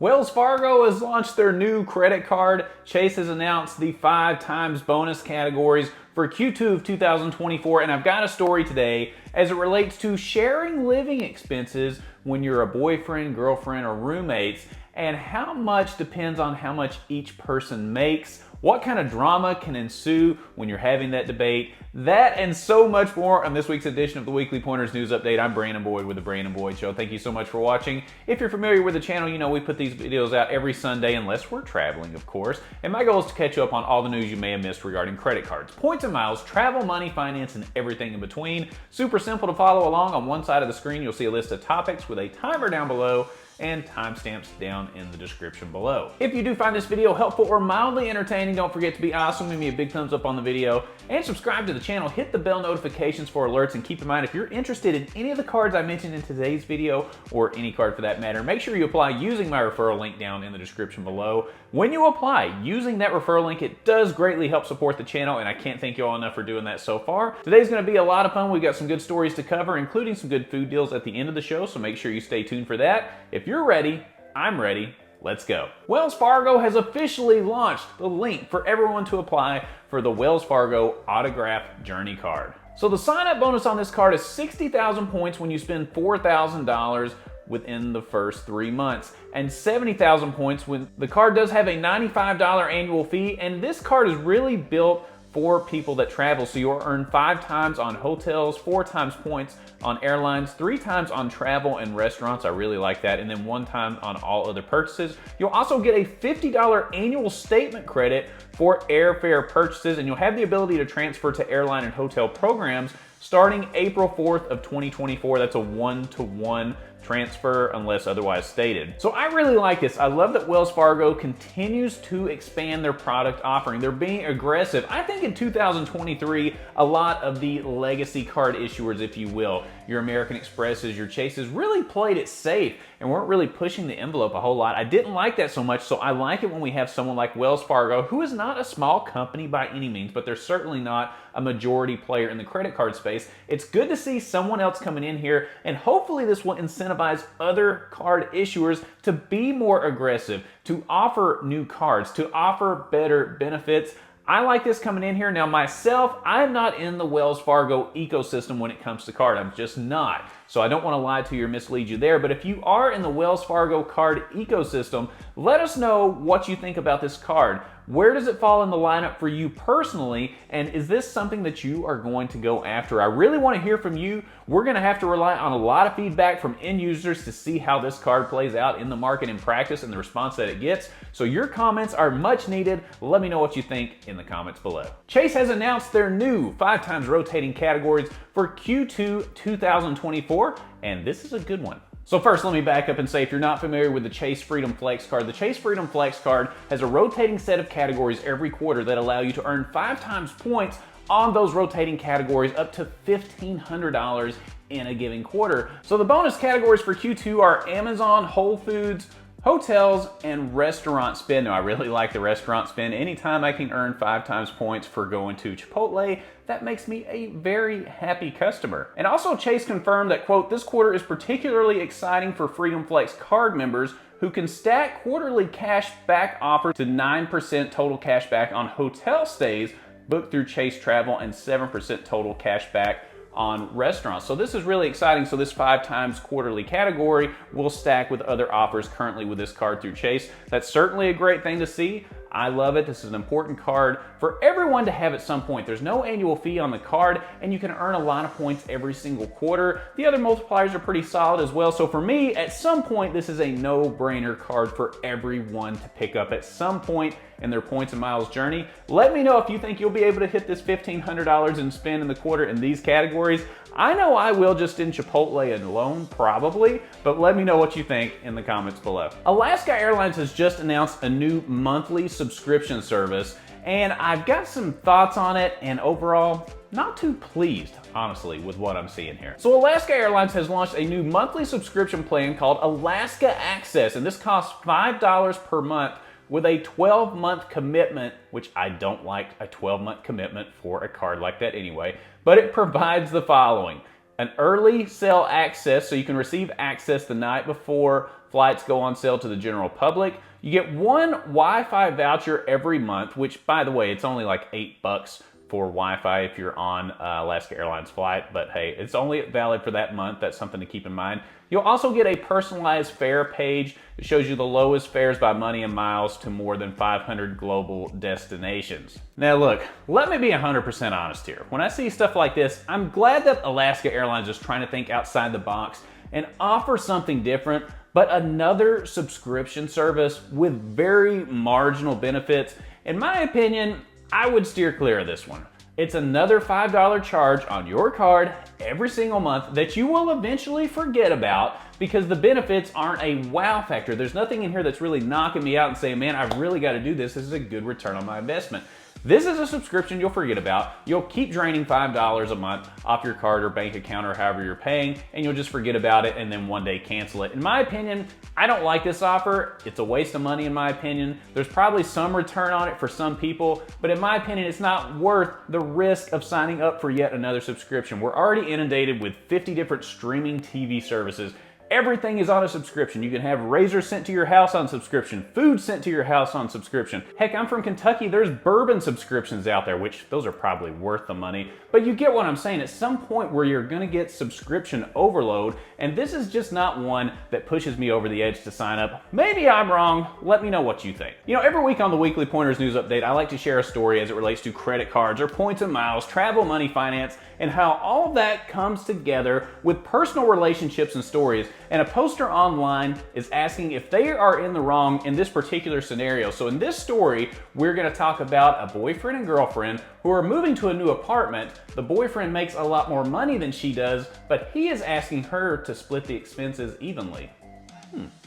Wells Fargo has launched their new credit card. Chase has announced the 5 times bonus categories for Q2 of 2024, and I've got a story today as it relates to sharing living expenses when you're a boyfriend, girlfriend, or roommates, and how much depends on how much each person makes. What kind of drama can ensue when you're having that debate? That and so much more on this week's edition of the Weekly Pointers News Update. I'm Brandon Boyd with The Brandon Boyd Show. Thank you so much for watching. If you're familiar with the channel, you know we put these videos out every Sunday, unless we're traveling, of course. And my goal is to catch you up on all the news you may have missed regarding credit cards, points and miles, travel, money, finance, and everything in between. Super simple to follow along. On one side of the screen, you'll see a list of topics with a timer down below and timestamps down in the description below. If you do find this video helpful or mildly entertaining, don't forget to be awesome. Give me a big thumbs up on the video and subscribe to the channel. Hit the bell notifications for alerts, and keep in mind, if you're interested in any of the cards I mentioned in today's video, or any card for that matter, make sure you apply using my referral link down in the description below. When you apply using that referral link, it does greatly help support the channel, and I can't thank you all enough for doing that so far. Today's going to be a lot of fun. We've got some good stories to cover, including some good food deals at the end of the show, so make sure you stay tuned for that. If you're ready, I'm ready. Let's go. Wells Fargo has officially launched the link for everyone to apply for the Wells Fargo Autograph Journey Card. So the sign-up bonus on this card is 60,000 points when you spend $4,000 within the first 3 months, and 70,000 points when the card does have a $95 annual fee, and this card is really built for people that travel. So you'll earn 5 times on hotels, 4 times points on airlines, 3 times on travel and restaurants. I really like that. And then 1 time on all other purchases. You'll also get a $50 annual statement credit for airfare purchases, and you'll have the ability to transfer to airline and hotel programs starting April 4th of 2024. That's a 1-to-1 transfer unless otherwise stated. So I really like this. I love that Wells Fargo continues to expand their product offering. They're being aggressive. I think in 2023, a lot of the legacy card issuers, if you will, your American Expresses, your Chases, really played it safe and weren't really pushing the envelope a whole lot. I didn't like that so much, so I like it when we have someone like Wells Fargo, who is not a small company by any means, but they're certainly not a majority player in the credit card space. It's good to see someone else coming in here, and hopefully this will incentivize other card issuers to be more aggressive, to offer new cards, to offer better benefits. I like this coming in here. Now myself, I'm not in the Wells Fargo ecosystem when it comes to card. I'm just not. So I don't want to lie to you or mislead you there, but if you are in the Wells Fargo card ecosystem, let us know what you think about this card. Where does it fall in the lineup for you personally, and is this something that you are going to go after? I really want to hear from you. We're going to have to rely on a lot of feedback from end users to see how this card plays out in the market in practice and the response that it gets. So your comments are much needed. Let me know what you think in the comments below. Chase has announced their new 5 times rotating categories for Q2 2024, and this is a good one. So first, let me back up and say, if you're not familiar with the Chase Freedom Flex card, the Chase Freedom Flex card has a rotating set of categories every quarter that allow you to earn 5 times points on those rotating categories, up to $1,500 in a given quarter. So the bonus categories for Q2 are Amazon, Whole Foods, hotels, and restaurant spend. Now, I really like the restaurant spend. Anytime I can earn 5 times points for going to Chipotle, that makes me a very happy customer. And also, Chase confirmed that, quote, this quarter is particularly exciting for Freedom Flex card members who can stack quarterly cash back offer to 9% total cash back on hotel stays booked through Chase Travel, and 7% total cash back on restaurants. So this is really exciting. So this 5 times quarterly category will stack with other offers currently with this card through Chase. That's certainly a great thing to see. I love it. This is an important card for everyone to have at some point. There's no annual fee on the card, and you can earn a lot of points every single quarter. The other multipliers are pretty solid as well. So for me, at some point, this is a no-brainer card for everyone to pick up at some point in their points and miles journey. Let me know if you think you'll be able to hit this $1,500 in spend in the quarter in these categories. I know I will just in Chipotle alone, probably, but let me know what you think in the comments below. Alaska Airlines has just announced a new monthly subscription service, and I've got some thoughts on it, and overall, not too pleased, honestly, with what I'm seeing here. So Alaska Airlines has launched a new monthly subscription plan called Alaska Access, and this costs $5 per month with a 12-month commitment, which I don't like a 12-month commitment for a card like that anyway, but it provides the following: an early sale access, so you can receive access the night before flights go on sale to the general public. You get one Wi-Fi voucher every month, which, by the way, it's only like $8 for Wi-Fi if you're on Alaska Airlines flight, but hey, it's only valid for that month. That's something to keep in mind. You'll also get a personalized fare page. It shows you the lowest fares by money and miles to more than 500 global destinations. Now look, let me be 100% honest here. When I see stuff like this, I'm glad that Alaska Airlines is trying to think outside the box and offer something different, but another subscription service with very marginal benefits. In my opinion, I would steer clear of this one. It's another $5 charge on your card every single month that you will eventually forget about because the benefits aren't a wow factor. There's nothing in here that's really knocking me out and saying, man, I've really got to do this. This is a good return on my investment. This is a subscription you'll forget about. You'll keep draining $5 a month off your card or bank account or however you're paying, and you'll just forget about it and then one day cancel it. In my opinion, I don't like this offer. It's a waste of money in my opinion. There's probably some return on it for some people, but in my opinion, it's not worth the risk of signing up for yet another subscription. We're already inundated with 50 different streaming TV services. Everything is on a subscription. You can have razors sent to your house on subscription, food sent to your house on subscription. Heck, I'm from Kentucky. There's bourbon subscriptions out there, which those are probably worth the money. But you get what I'm saying. At some point where you're gonna get subscription overload, and this is just not one that pushes me over the edge to sign up. Maybe I'm wrong. Let me know what you think. You know, every week on the Weekly Pointers News Update, I like to share a story as it relates to credit cards or points and miles, travel, money, finance, and how all of that comes together with personal relationships and stories. And a poster online is asking if they are in the wrong in this particular scenario. So in this story, we're gonna talk about a boyfriend and girlfriend who are moving to a new apartment. The boyfriend makes a lot more money than she does, but he is asking her to split the expenses evenly.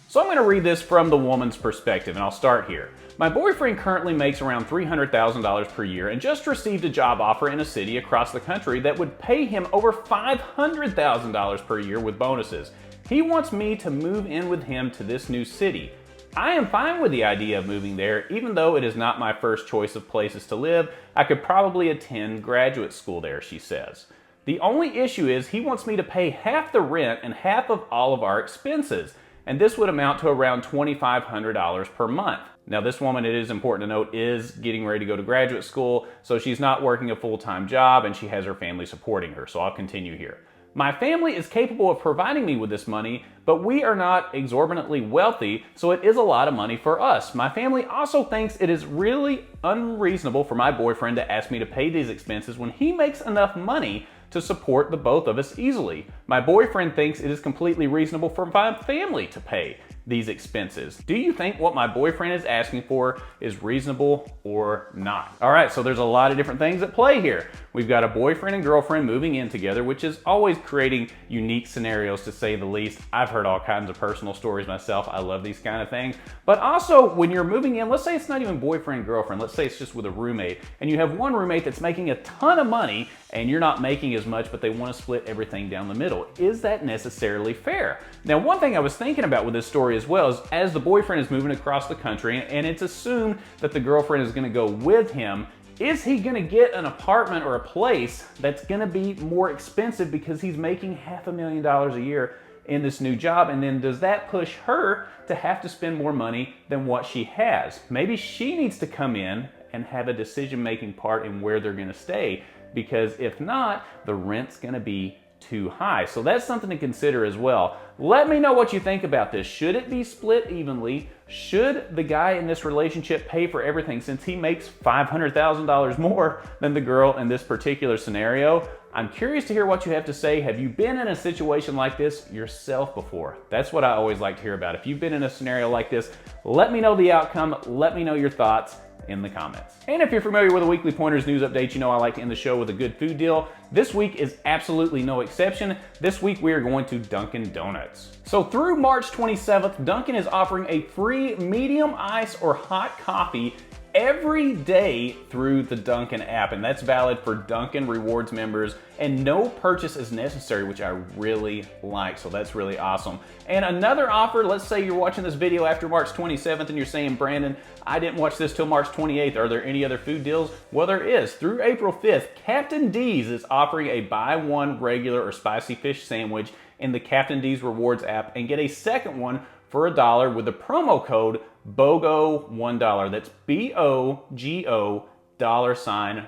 So I'm gonna read this from the woman's perspective, and I'll start here. My boyfriend currently makes around $300,000 per year and just received a job offer in a city across the country that would pay him over $500,000 per year with bonuses. He wants me to move in with him to this new city. I am fine with the idea of moving there, even though it is not my first choice of places to live. I could probably attend graduate school there, she says. The only issue is he wants me to pay half the rent and half of all of our expenses, and this would amount to around $2,500 per month. Now this woman, it is important to note, is getting ready to go to graduate school, so she's not working a full-time job and she has her family supporting her, so I'll continue here. My family is capable of providing me with this money, but we are not exorbitantly wealthy, so it is a lot of money for us. My family also thinks it is really unreasonable for my boyfriend to ask me to pay these expenses when he makes enough money to support the both of us easily. My boyfriend thinks it is completely reasonable for my family to pay these expenses. Do you think what my boyfriend is asking for is reasonable or not? All right, so there's a lot of different things at play here. We've got a boyfriend and girlfriend moving in together, which is always creating unique scenarios to say the least. I've heard all kinds of personal stories myself. I love these kind of things. But also when you're moving in, let's say it's not even boyfriend and girlfriend, let's say it's just with a roommate, and you have one roommate that's making a ton of money and you're not making as much, but they want to split everything down the middle. Is that necessarily fair? Now, one thing I was thinking about with this story as well is as the boyfriend is moving across the country and it's assumed that the girlfriend is going to go with him, is he going to get an apartment or a place that's going to be more expensive because he's making $500,000 a year in this new job? And then does that push her to have to spend more money than what she has? Maybe she needs to come in and have a decision-making part in where they're going to stay, because if not, the rent's going to be too high. So that's something to consider as well. Let me know what you think about this. Should it be split evenly? Should the guy in this relationship pay for everything since he makes $500,000 more than the girl in this particular scenario? I'm curious to hear what you have to say. Have you been in a situation like this yourself before? That's what I always like to hear about. If you've been in a scenario like this, let me know the outcome. Let me know your thoughts in the comments. And if you're familiar with the Weekly Pointers News Update, you know I like to end the show with a good food deal. This week is absolutely no exception. This week we are going to Dunkin' Donuts. So through March 27th, Dunkin' is offering a free medium ice or hot coffee every day through the Dunkin' app, and that's valid for Dunkin' Rewards members, and no purchase is necessary, which I really like, so that's really awesome. And another offer, let's say you're watching this video after March 27th and you're saying, Brandon, I didn't watch this till March 28th. Are there any other food deals? Well, there is. Through April 5th, Captain D's is offering a buy one regular or spicy fish sandwich in the Captain D's Rewards app and get a second one for $1 with the promo code BOGO1. That's BOGO $1.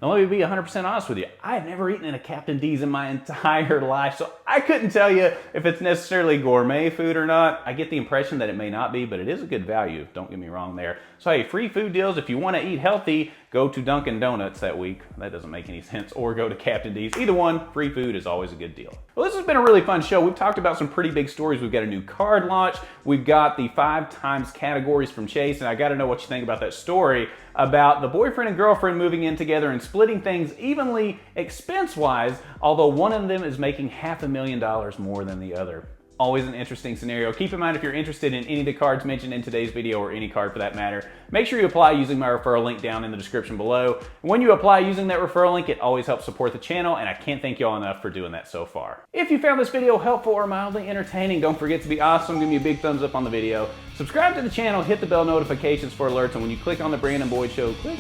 Now let me be 100% honest with you. I've never eaten in a Captain D's in my entire life, so I couldn't tell you if it's necessarily gourmet food or not. I get the impression that it may not be, but it is a good value. Don't get me wrong there. So hey, free food deals. If you want to eat healthy, go to Dunkin' Donuts that week. That doesn't make any sense. Or go to Captain D's. Either one, free food is always a good deal. Well, this has been a really fun show. We've talked about some pretty big stories. We've got a new card launch. We've got the 5 times categories from Chase, and I got to know what you think about that story about the boyfriend and girlfriend moving in together and splitting things evenly expense-wise, although one of them is making $500,000 more than the other. Always an interesting scenario. Keep in mind, if you're interested in any of the cards mentioned in today's video, or any card for that matter, make sure you apply using my referral link down in the description below. When you apply using that referral link, it always helps support the channel, and I can't thank y'all enough for doing that so far. If you found this video helpful or mildly entertaining, don't forget to be awesome. Give me a big thumbs up on the video. Subscribe to the channel, hit the bell notifications for alerts, and when you click on the Brandon Boyd Show, click,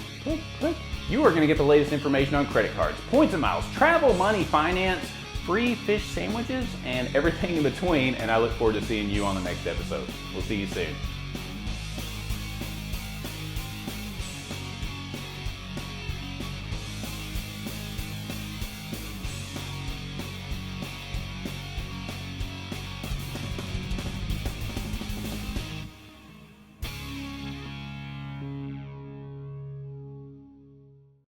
you are going to get the latest information on credit cards, points and miles, travel, money, finance, free fish sandwiches, and everything in between, and I look forward to seeing you on the next episode. We'll see you soon.